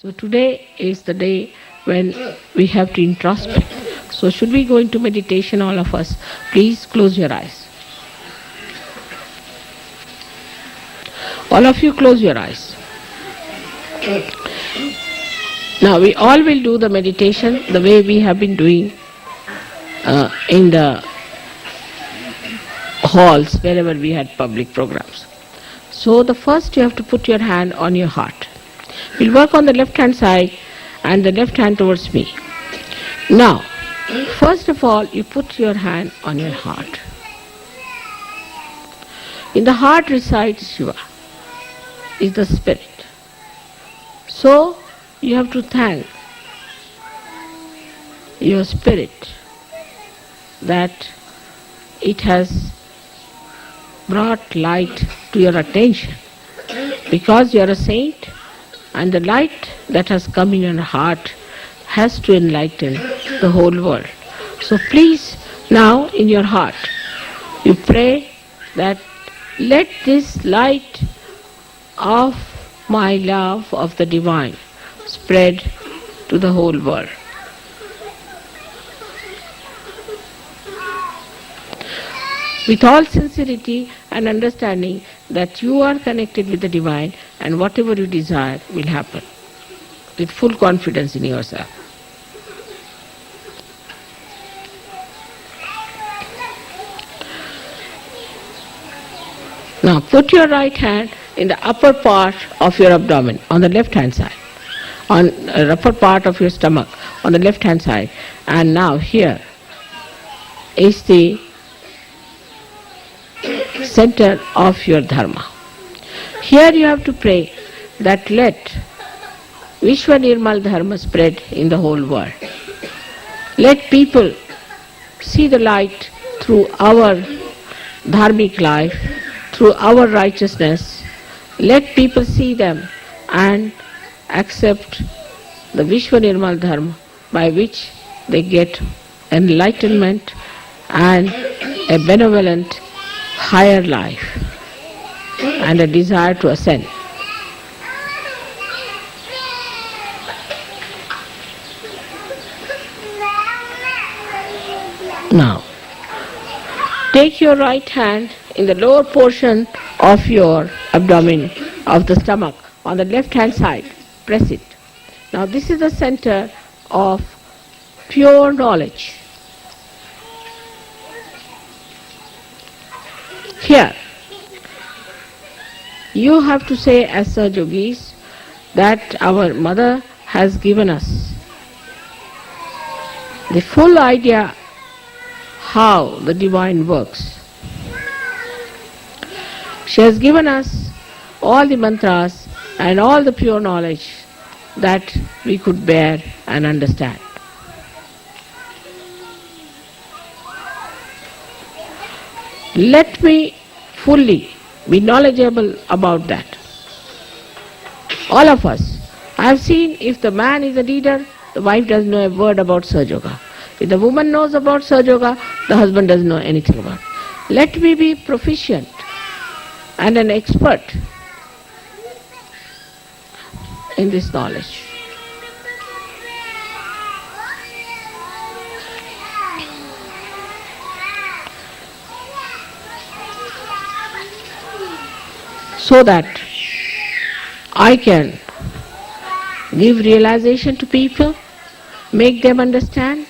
So today is the day when we have to introspect. So should we go into meditation, all of us? Please close your eyes. All of you close your eyes. Now we all will do the meditation the way we have been doing in the halls wherever we had public programs. So the first you have to put your hand on your heart. We'll work on the left hand side and the left hand towards me. Now, first of all, you put your hand on your heart. In the heart resides Shiva, is the spirit. So, you have to thank your spirit that it has brought light to your attention. Because you are a saint, and the light that has come in your heart has to enlighten the whole world. So please, now in your heart, you pray that let this light of my love of the divine spread to the whole world. With all sincerity and understanding that you are connected with the divine and whatever you desire will happen. With full confidence in yourself. Now put your right hand in the upper part of your abdomen on the left hand side. On the upper part of your stomach on the left hand side. And now here is the center of your dharma. Here you have to pray that let Vishwa Nirmal Dharma spread in the whole world. Let people see the light through our dharmic life, through our righteousness. Let people see them and accept the Vishwa Nirmal Dharma by which they get enlightenment and a benevolent higher life and a desire to ascend. Now, take your right hand in the lower portion of your abdomen, of the stomach, on the left hand side. Press it. Now this is the center of pure knowledge. Here, you have to say as Sahaja Yogis that our mother has given us the full idea how the divine works. She has given us all the mantras and all the pure knowledge that we could bear and understand. Let me fully be knowledgeable about that. All of us. I have seen if the man is a leader, the wife doesn't know a word about Sahaja Yoga. If the woman knows about Sahaja Yoga, the husband doesn't know anything about it. Let me be proficient and an expert in this knowledge. So that I can give realization to people, make them understand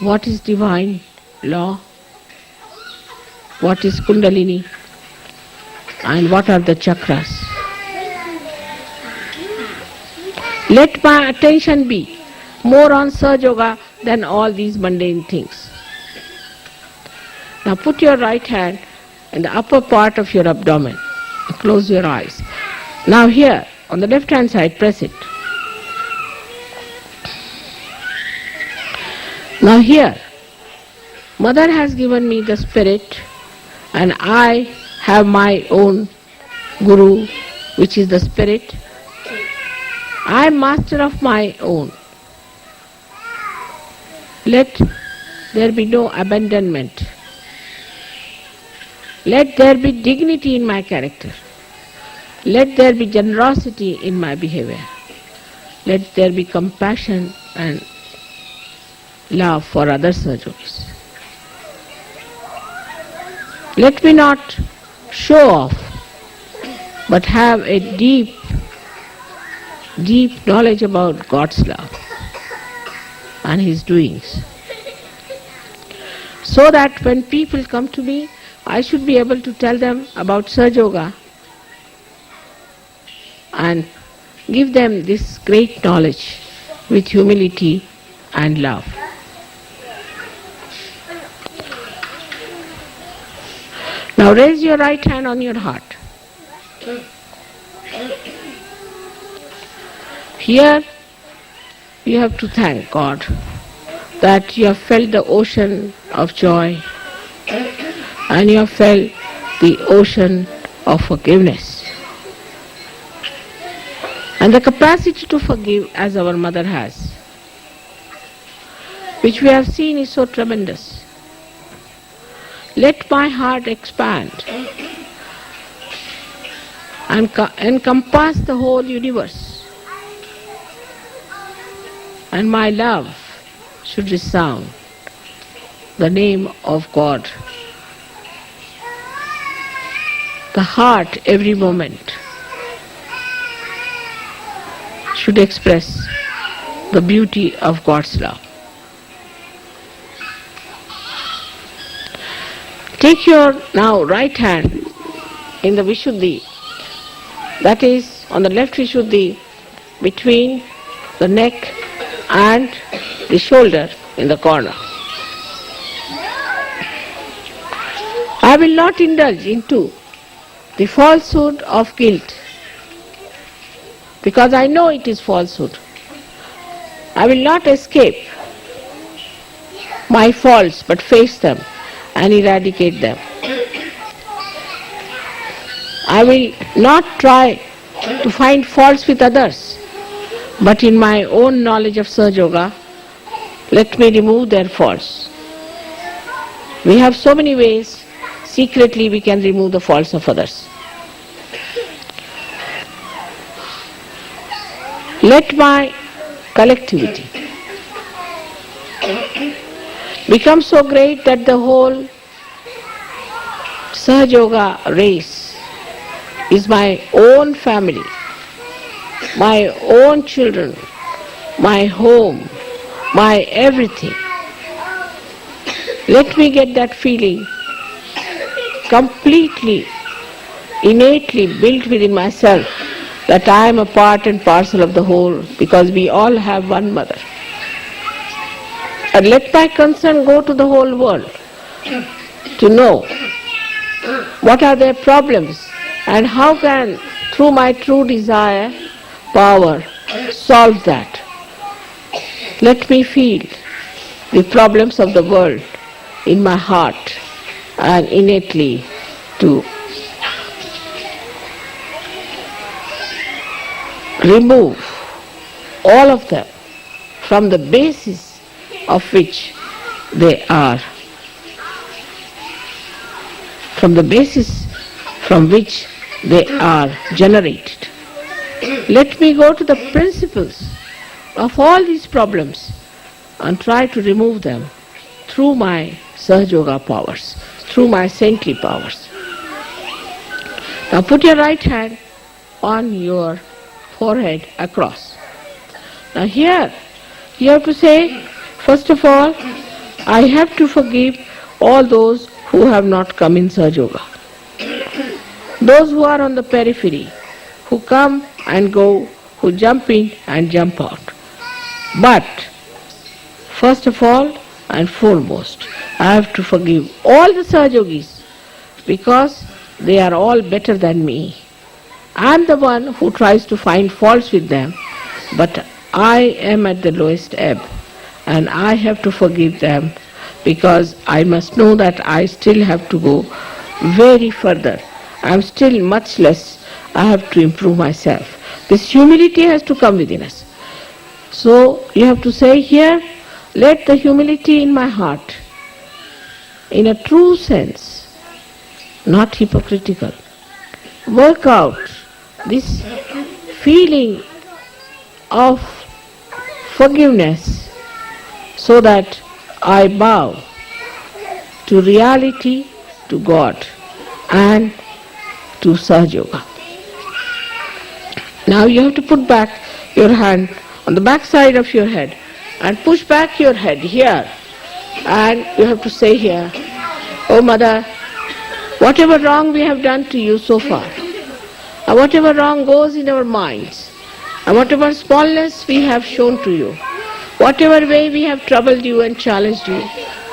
what is divine law, what is Kundalini, and what are the chakras. Let my attention be more on Sahaja Yoga than all these mundane things. Now put your right hand in the upper part of your abdomen. Close your eyes. Now here, on the left hand side, press it. Now here, Mother has given me the spirit and I have my own Guru, which is the spirit. I am master of my own. Let there be no abandonment. Let there be dignity in my character. Let there be generosity in my behavior. Let there be compassion and love for other Sahajogis. Let me not show off, but have a deep knowledge about God's love and His doings. So that when people come to me, I should be able to tell them about Sahaja and give them this great knowledge with humility and love. Now raise your right hand on your heart. Here you have to thank God that you have felt the ocean of joy and you have felt the ocean of forgiveness. And the capacity to forgive as our mother has, which we have seen is so tremendous. Let my heart expand and encompass the whole universe, and my love should resound the name of God. The heart every moment should express the beauty of God's love. Take your now right hand in the Vishuddhi, that is on the left Vishuddhi, between the neck and the shoulder in the corner. I will not indulge into the falsehood of guilt, because I know it is falsehood. I will not escape my faults, but face them and eradicate them. I will not try to find faults with others, but in my own knowledge of Sahaja, let me remove their faults. We have so many ways secretly we can remove the faults of others. Let my collectivity become so great that the whole Sahaja race is my own family, my own children, my home, my everything. Let me get that feeling completely, innately built within myself, that I am a part and parcel of the whole, because we all have one mother. And let my concern go to the whole world to know what are their problems and how can, through my true desire, power, solve that. Let me feel the problems of the world in my heart and innately to remove all of them from the basis of which they are, from the basis from which they are generated. Let me go to the principles of all these problems and try to remove them through my Sahaja powers, through my saintly powers. Now put your right hand on your forehead across. Now here you have to say, first of all, I have to forgive all those who have not come in Sahaja. Those who are on the periphery, who come and go, who jump in and jump out. But first of all and foremost, I have to forgive all the Sahajogis, because they are all better than me. I am the one who tries to find faults with them, but I am at the lowest ebb, and I have to forgive them, because I must know that I still have to go very further. I am still much less. I have to improve myself. This humility has to come within us. So you have to say here, let the humility in my heart, in a true sense, not hypocritical, work out this feeling of forgiveness so that I bow to reality, to God and to Sahaja Yoga. Now you have to put back your hand on the back side of your head and push back your head here, and you have to say here, "Oh Mother, whatever wrong we have done to you so far, and whatever wrong goes in our minds, and whatever smallness we have shown to you, whatever way we have troubled you and challenged you,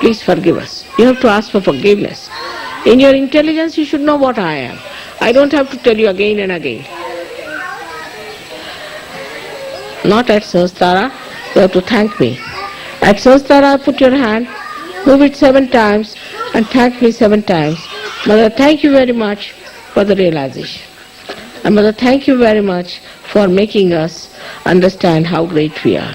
please forgive us." You have to ask for forgiveness. In your intelligence you should know what I am. I don't have to tell you again and again. Not at Sahasrara, you have to thank me. At Sahasrara, put your hand, move it 7 times and thank me 7 times. Mother, thank you very much for the realization. And Mother, thank you very much for making us understand how great we are.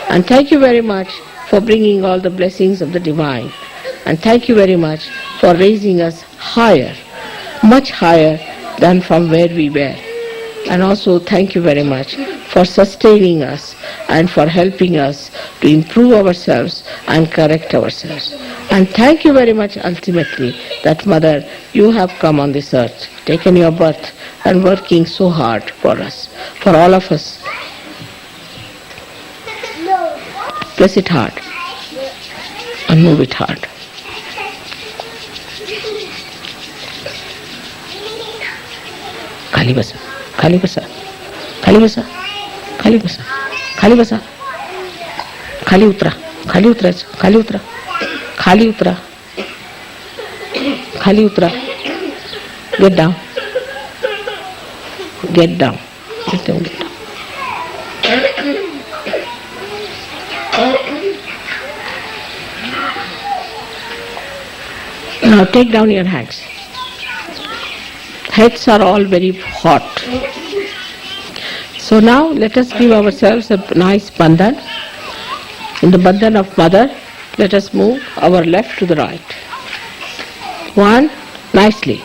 And thank you very much for bringing all the blessings of the divine. And thank you very much for raising us higher, much higher than from where we were. And also thank you very much for sustaining us and for helping us to improve ourselves and correct ourselves. And thank you very much ultimately that Mother, you have come on this earth, taken your birth and working so hard for us, for all of us. Press it hard and move it hard. खाली बसा, खाली बसा, खाली बसा, खाली बसा, खाली बसा, खाली उतरा, खाली उतरा, खाली उतरा, खाली उतरा, खाली उतरा. Get down, get down, get down, get down. Now take down your hands. Heads are all very hot. So now let us give ourselves a nice bandhan. In the bandhan of Mother, let us move our left to the right. 1, nicely.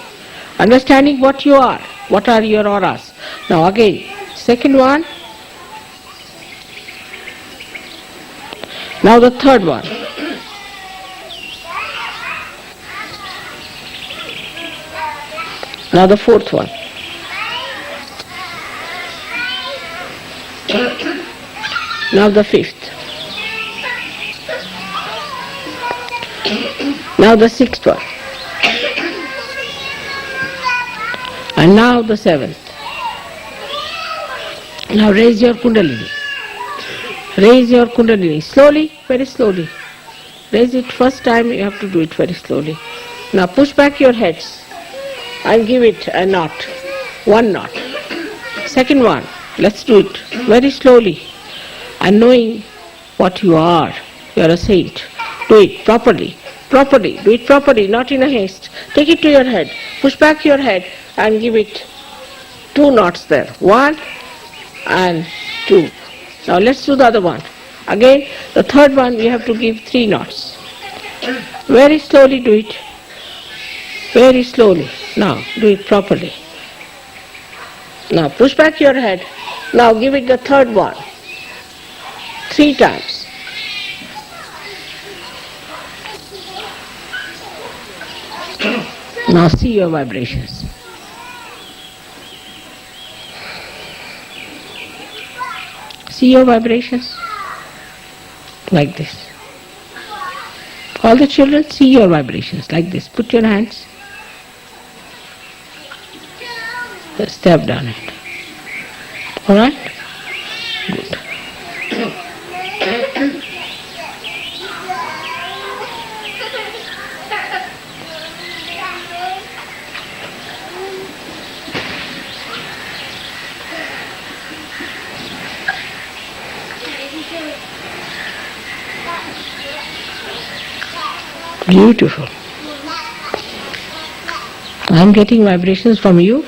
Understanding what you are. What are your auras? Now again, second one. Now the third one. Now the fourth one. Now the fifth. Now the sixth one. And now the seventh. Now raise your Kundalini. Raise your Kundalini. Slowly, very slowly. Raise it first time, you have to do it very slowly. Now push back your heads and give it a knot. 1 knot. Second one, let's do it very slowly. And knowing what you are a saint. Do it properly. Properly. Do it properly, not in a haste. Take it to your head. Push back your head and give it 2 knots there. 1 and 2. Now let's do the other one. Again, the third one we have to give 3 knots. Very slowly do it. Very slowly. Now do it properly. Now push back your head. Now give it the third one. 3 times. Now see your vibrations. See your vibrations? Like this. All the children, see your vibrations like this. Put your hands. Step down it. Alright? Good. Beautiful. I am getting vibrations from you.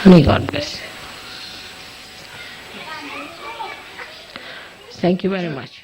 May God bless. Thank you very much.